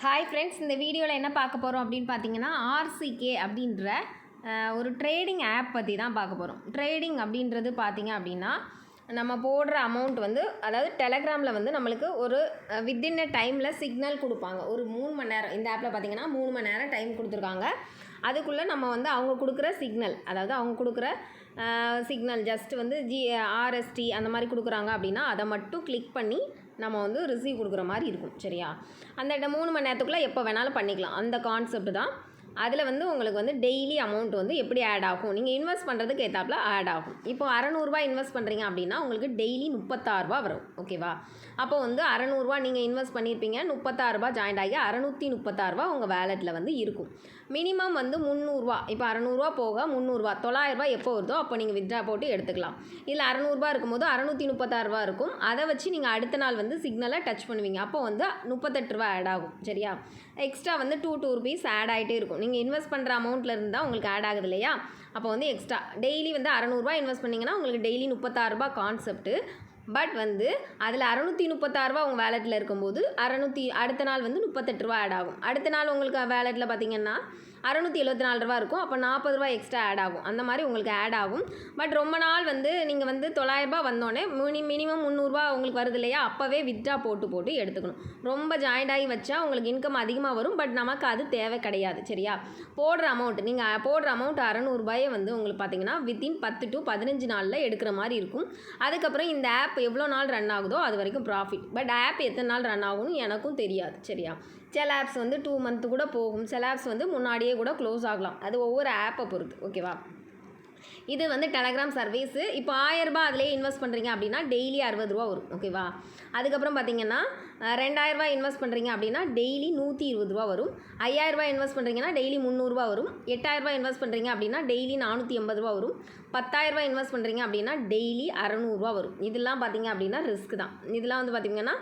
Hi friends, இந்த வீடியோவில் என்ன பார்க்க போகிறோம் அப்படின்னு பார்த்தீங்கன்னா, ஆர்சிகே அப்படின்ற ஒரு ட்ரேடிங் ஆப் பற்றி தான் பார்க்க போகிறோம். ட்ரேடிங் அப்படின்றது பார்த்தீங்க அப்படின்னா, நம்ம போடுற அமௌண்ட் வந்து, அதாவது டெலகிராமில் வந்து நம்மளுக்கு ஒரு வித்தின் டைமில் சிக்னல் கொடுப்பாங்க. ஒரு 3 மணி நேரம், இந்த ஆப்பில் பார்த்தீங்கன்னா 3 மணி நேரம் டைம் கொடுத்துருக்காங்க. அதுக்குள்ளே நம்ம வந்து அவங்க கொடுக்குற சிக்னல், அதாவது அவங்க கொடுக்குற சிக்னல் ஜஸ்ட் வந்து ஆர்எஸ்டி அந்த மாதிரி கொடுக்குறாங்க அப்படின்னா, அதை மட்டும் கிளிக் பண்ணி நம்ம வந்து ரிசீவ் கொடுக்குற மாதிரி இருக்கும். சரியா? அந்த 3 மணி நேரத்துக்குள்ளே எப்போ வேணாலும் பண்ணிக்கலாம். அந்த கான்செப்ட் தான். அதில் வந்து உங்களுக்கு வந்து டெய்லி அமௌண்ட் வந்து எப்படி ஆட் ஆகும், நீங்கள் இன்வெஸ்ட் பண்ணுறதுக்கு ஏற்றாப்புல ஆட் ஆகும். இப்போ 600 இன்வெஸ்ட் பண்ணுறீங்க அப்படின்னா உங்களுக்கு டெய்லி 36 வரும். ஓகேவா? அப்போ வந்து 600 நீங்கள் இன்வெஸ்ட் பண்ணியிருப்பீங்க, 36 ஜாயிண்ட் ஆகி 636 உங்கள் வேலெட்டில் வந்து இருக்கும். மினிமம் வந்து 300. இப்போ 600 போக 300, 900 எப்போ வருதோ அப்போ நீங்கள் வித்ட்ரா போட்டு எடுத்துக்கலாம். இதில் 600 இருக்கும்போது 636 இருக்கும். அதை வச்சு நீங்கள் அடுத்த நாள் வந்து சிக்னலை டச் பண்ணுவீங்க. அப்போ வந்து 38 ஆட் ஆகும். சரியா? எக்ஸ்ட்ரா வந்து 2 rupees ஆட் ஆகிட்டே இருக்கும். நீங்கள் இன்வெஸ்ட் பண்ணுற அமௌண்ட்டில் இருந்தால் உங்களுக்கு ஆட் ஆகுது இல்லையா? அப்போ வந்து எக்ஸ்ட்ரா டெய்லி வந்து 600 இன்வெஸ்ட் பண்ணிங்கன்னா உங்களுக்கு டெய்லி 36 கான்செப்ட்டு. பட் வந்து அதில் 636 உங்கள் வேலெட்டில் இருக்கும்போது அடுத்த நாள் வந்து 38 ஆட் ஆகும். அடுத்த நாள் உங்களுக்கு வேலெட்டில் பார்த்தீங்கன்னா 674 இருக்கும். அப்போ 40 எக்ஸ்ட்ரா ஆட் ஆகும். அந்த மாதிரி உங்களுக்கு ஆட் ஆகும். பட் ரொம்ப நாள் வந்து நீங்கள் வந்து 900 வந்தோடனே மினிமம் 300 உங்களுக்கு வருது இல்லையா? அப்போவே வித்ட்ரா போட்டு எடுத்துக்கணும். ரொம்ப ஜாயிண்ட் ஆகி வச்சா உங்களுக்கு இன்கம் அதிகமாக வரும். பட் நமக்கு அது தேவை கிடையாது. சரியா? நீங்கள் போடுற அமௌண்ட் 600 வந்து உங்களுக்கு பார்த்தீங்கன்னா வித்தின் 10 to 15 நாளில் எடுக்கிற மாதிரி இருக்கும். அதுக்கப்புறம் இந்த ஆப் எவ்வளோ நாள் ரன் ஆகுதோ அது வரைக்கும் ப்ராஃபிட். பட் ஆப் எத்தனை நாள் ரன் ஆகும்னு எனக்கும் தெரியாது. சரியா? சில ஆப்ஸ் வந்து 2 month கூட போகும். சில ஆப்ஸ் வந்து முன்னாடியே கூட க்ளோஸ் ஆகலாம். அது ஒவ்வொரு ஆப்பை பொறுத்து. ஓகேவா? இது வந்து டெலகிராம் சர்வீஸு. இப்போ 1000 அதிலே இன்வெஸ்ட் பண்ணுறீங்க அப்படின்னா டெய்லி 60 வரும். ஓகேவா? அதுக்கப்புறம் பார்த்தீங்கன்னா 2000 இன்வெஸ்ட் பண்ணுறீங்க அப்படின்னா டெய்லி 120 வரும். 5000 இன்வெஸ்ட் பண்ணுறீங்கன்னா டெய்லி 300 வரும். 8000 இன்வெஸ்ட் பண்ணுறீங்க அப்படின்னா டெய்லி 480 வரும். 10000 இன்வெஸ்ட் பண்ணுறீங்க அப்படின்னா டெய்லி 600 வரும். இதெல்லாம் பார்த்தீங்க அப்படின்னா ரிஸ்க் தான். இதெல்லாம் வந்து பார்த்திங்கன்னா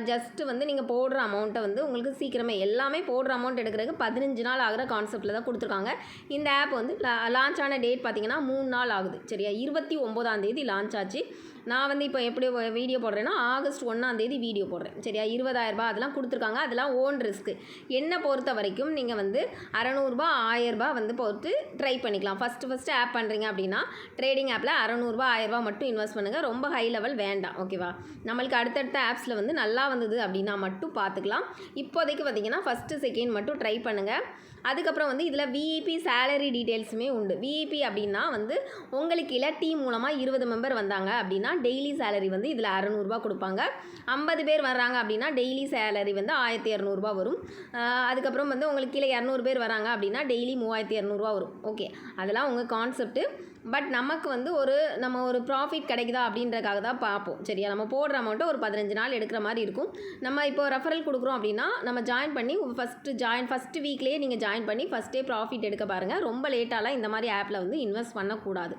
ஜஸ்ட்டு வந்து நீங்கள் போடுற அமௌண்ட்டை வந்து உங்களுக்கு சீக்கிரமே எல்லாமே போடுற அமௌண்ட் எடுக்கிறதுக்கு 15 நாள் ஆகிற கான்செப்டில் தான் கொடுத்துருக்காங்க. இந்த ஆப் வந்து லான்ச் ஆன டேட் பார்த்திங்கன்னா 3 நாள் ஆகுது. சரியா? 29 லான்ச் ஆச்சு. நான் வந்து இப்போ எப்படி வீடியோ போடுறேன்னா ஆகஸ்ட் 1 வீடியோ போடுறேன். சரியா? 20000 அதெல்லாம் கொடுத்துருக்காங்க. அதெல்லாம் ஓன் ரிஸ்க்கு. என்னை பொறுத்த வரைக்கும் நீங்கள் வந்து 600 1000 வந்து போட்டு ட்ரை பண்ணிக்கலாம். ஃபஸ்ட்டு ஆப் பண்ணுறீங்க அப்படின்னா ட்ரேடிங் ஆப்பில் 600 1000 மட்டும் இன்வெஸ்ட் பண்ணுங்கள். ரொம்ப ஹை லெவல் வேண்டாம். ஓகேவா? நம்மளுக்கு அடுத்தடுத்த ஆப்ஸில் வந்து நல்லா வந்தது அப்படின்னா மட்டும் பார்த்துக்கலாம். இப்போதைக்கு பார்த்தீங்கன்னா ஃபஸ்ட்டு செகண்ட் மட்டும் ட்ரை பண்ணுங்கள். அதுக்கப்புறம் வந்து இதில் விஇபி சேலரி டீட்டெயில்ஸுமே உண்டு. விஇபி அப்படின்னா வந்து உங்களுக்கு இல்லை டீம் மூலமாக 20 மெம்பர் வந்தாங்க அப்படின்னா டெய்லி சேலரி வந்து இதில் 600 கொடுப்பாங்க. 50 பேர் வர்றாங்க அப்படின்னா டெய்லி சேலரி வந்து 1200 வரும். அதுக்கப்புறம் வந்து உங்களுக்கு கீழே 200 பேர் வராங்க அப்படின்னா டெய்லி 3200 வரும். ஓகே, அதெல்லாம் உங்கள் கான்செப்ட்டு. பட் நமக்கு வந்து நம்ம ஒரு ப்ராஃபிட் கிடைக்குதா அப்படின்றக்காக தான் பார்ப்போம். சரியா? நம்ம போடுற அமௌண்ட்டை ஒரு 15 நாள் எடுக்கிற மாதிரி இருக்கும். நம்ம இப்போ ரெஃபரல் கொடுக்குறோம் அப்படின்னா நம்ம ஜாயின் பண்ணி ஃபஸ்ட்டு வீக்லேயே நீங்கள் ஜாயின் பண்ணி ஃபஸ்ட்டே ப்ராஃபிட் எடுக்க பாருங்கள். ரொம்ப லேட்டாலாம் இந்த மாதிரி ஆப்பில் வந்து இன்வெஸ்ட் பண்ணக்கூடாது.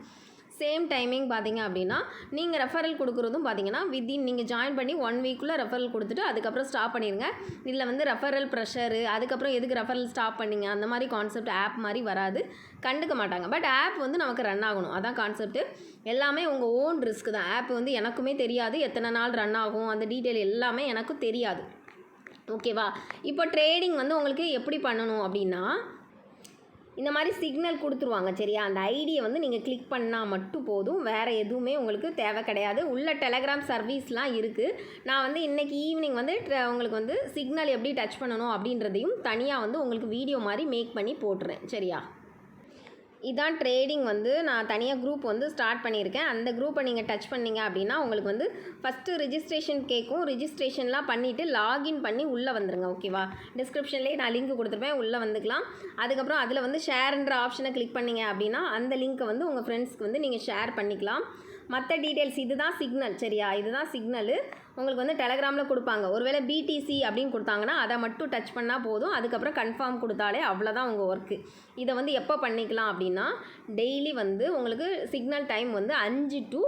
சேம் டைமிங் பார்த்தீங்க அப்படின்னா நீங்கள் ரெஃபரல் கொடுக்குறதும் பார்த்தீங்கன்னா நீங்கள் ஜாயின் பண்ணி 1 வீக்குள்ளே ரெஃபரல் கொடுத்துட்டு அதுக்கப்புறம் ஸ்டாப் பண்ணிடுங்க. இதில் வந்து ரெஃபரல் ப்ரெஷரு, அதுக்கப்புறம் எதுக்கு ரெஃபரல் ஸ்டாப் பண்ணிங்க அந்த மாதிரி கான்செப்ட் ஆப் மாதிரி வராது. கண்டுக்க மாட்டாங்க. பட் ஆப் வந்து நமக்கு ரன் ஆகணும். அதான் கான்செப்ட்டு. எல்லாமே உங்கள் ஓன் ரிஸ்க் தான். ஆப் வந்து எனக்குமே தெரியாது எத்தனை நாள் ரன் ஆகும், அந்த டீட்டெயில் எல்லாமே எனக்கும் தெரியாது. ஓகேவா? இப்போ ட்ரேடிங் வந்து உங்களுக்கு எப்படி பண்ணணும் அப்படின்னா இந்த மாதிரி சிக்னல் கொடுத்துருவாங்க. சரியா? அந்த ஐடியை வந்து நீங்கள் கிளிக் பண்ணால் மட்டும் போதும். வேறு எதுவுமே உங்களுக்கு தேவை கிடையாது. உள்ள டெலகிராம் சர்வீஸ்லாம் இருக்குது. நான் வந்து இன்றைக்கி ஈவினிங் வந்து உங்களுக்கு வந்து சிக்னல் எப்படி டச் பண்ணணும் அப்படின்றதையும் தனியாக வந்து உங்களுக்கு வீடியோ மாதிரி மேக் பண்ணி போட்டுறேன். சரியா? இதான் ட்ரேடிங் வந்து நான் தனியாக குரூப் வந்து ஸ்டார்ட் பண்ணியிருக்கேன். அந்த குரூப்பை நீங்கள் டச் பண்ணிங்க அப்படின்னா உங்களுக்கு வந்து ஃபஸ்ட்டு ரிஜிஸ்ட்ரேஷன் கேட்கும். ரிஜிஸ்ட்ரேஷன்லாம் பண்ணிவிட்டு லாகின் பண்ணி உள்ளே வந்துடுங்க. ஓகேவா? டிஸ்கிரிப்ஷன்லேயே நான் லிங்க் கொடுத்துருப்பேன், உள்ளே வந்துக்கலாம். அதுக்கப்புறம் அதில் வந்து ஷேர்ன்ற ஆப்ஷனை கிளிக் பண்ணிங்க அப்படின்னா அந்த லிங்க்கை வந்து உங்கள் ஃப்ரெண்ட்ஸ்க்கு வந்து நீங்கள் ஷேர் பண்ணிக்கலாம். மற்ற டீட்டெயில்ஸ் இதுதான் சிக்னல். சரியா? இதுதான் சிக்னலு. உங்களுக்கு வந்து டெலகிராமில் கொடுப்பாங்க. ஒருவேளை பிடிசி அப்படின்னு கொடுத்தாங்கன்னா அதை மட்டும் டச் பண்ணால் போதும். அதுக்கப்புறம் கன்ஃபார்ம் கொடுத்தாலே அவ்வளோதான் உங்கள் ஒர்க்கு. இதை வந்து எப்போ பண்ணிக்கலாம் அப்படின்னா டெய்லி வந்து உங்களுக்கு சிக்னல் டைம் வந்து 5 to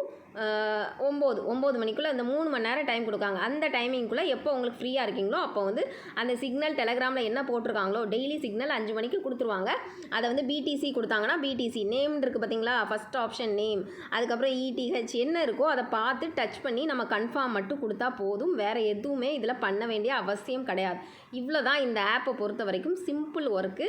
ஒம்பது மணிக்குள்ளே இந்த 3 மணி நேரம் டைம் கொடுக்காங்க. அந்த டைமிங்குள்ளே எப்போ உங்களுக்கு ஃப்ரீயாக இருக்கீங்களோ அப்போ வந்து அந்த சிக்னல் டெலகிராமில் என்ன போட்டிருக்காங்களோ டெய்லி சிக்னல் 5 மணிக்கு கொடுத்துருவாங்க. அதை வந்து பிடிசி கொடுத்தாங்கன்னா பிடிசி நேம் இருக்குது பார்த்தீங்களா, ஃபஸ்ட் ஆப்ஷன் நேம், அதுக்கப்புறம் இடிஹெச் என்ன இருக்கோ அதை பார்த்து டச் பண்ணி நம்ம கன்ஃபார்ம் மட்டும் கொடுத்தா போதும். வேறு எதுவுமே இதில் பண்ண வேண்டிய அவசியம் கிடையாது. இவ்வளோ தான் இந்த ஆப்பை பொறுத்த வரைக்கும் சிம்பிள் ஒர்க்கு.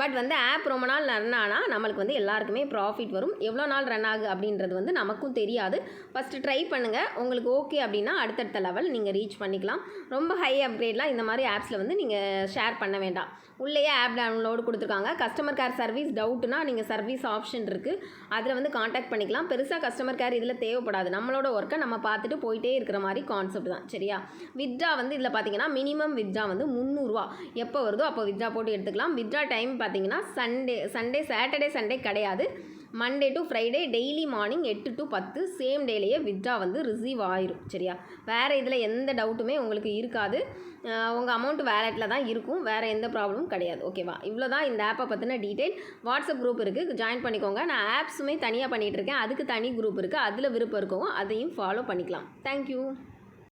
பட் வந்து ஆப் ரொம்ப நாள் ரன் ஆனால் நம்மளுக்கு வந்து எல்லாருக்குமே ப்ராஃபிட் வரும். எவ்வளோ நாள் ரன் ஆகுது அப்படின்றது வந்து நமக்கும் தெரியாது. ஃபஸ்ட்டு ட்ரை பண்ணுங்கள். உங்களுக்கு ஓகே அப்படின்னா அடுத்தடுத்த லெவல் நீங்கள் ரீச் பண்ணிக்கலாம். ரொம்ப ஹை அப்கிரேட்லாம் இந்த மாதிரி ஆப்ஸில் வந்து நீங்கள் ஷேர் பண்ண வேண்டாம். உள்ளேயே ஆப் டவுன்லோடு கொடுத்துருக்காங்க. கஸ்டமர் கேர் சர்வீஸ் டவுட்னா நீங்கள் சர்வீஸ் ஆப்ஷன் இருக்குது, அதில் வந்து காண்டாக்ட் பண்ணிக்கலாம். பெருசாக கஸ்டமர் கேர் இதில் தேவைப்படாது. நம்மளோட ஒர்க்கை நம்ம பார்த்துட்டு போயிட்டே இருக்கிற மாதிரி கான்செப்ட் தான். சரியா? வித்ட்ரா வந்து இதில் பார்த்தீங்கன்னா மினிமம் வித்ட்ரா வந்து 300 ரூபா. எப்போ வருதோ அப்போ வித்ட்ரா போட்டு எடுத்துக்கலாம். வித்ட்ரா டைம் பார்த்தீங்கன்னா சாட்டர்டே சண்டே கிடையாது. Monday to Friday daily morning 8 to 10 same டேலேயே வித்ட்ரா வந்து ரிசீவ் ஆயிரும். சரியா? வேறு இதில் எந்த டவுட்டுமே உங்களுக்கு இருக்காது. உங்கள் அமௌண்ட் வேலெட்டில் தான் இருக்கும். வேறு எந்த ப்ராப்ளமும் கிடையாது. ஓகேவா? இவ்வளோ தான் இந்த ஆப்பை பற்றின டீட்டெயில். வாட்ஸ்அப் குரூப் இருக்குது, ஜாயின் பண்ணிக்கோங்க. நான் ஆப்ஸுமே தனியாக பண்ணிகிட்ருக்கேன், அதுக்கு தனி குரூப் இருக்குது. அதில் விருப்பம் இருக்கவும் அதையும் ஃபாலோ பண்ணிக்கலாம். தேங்க்யூ.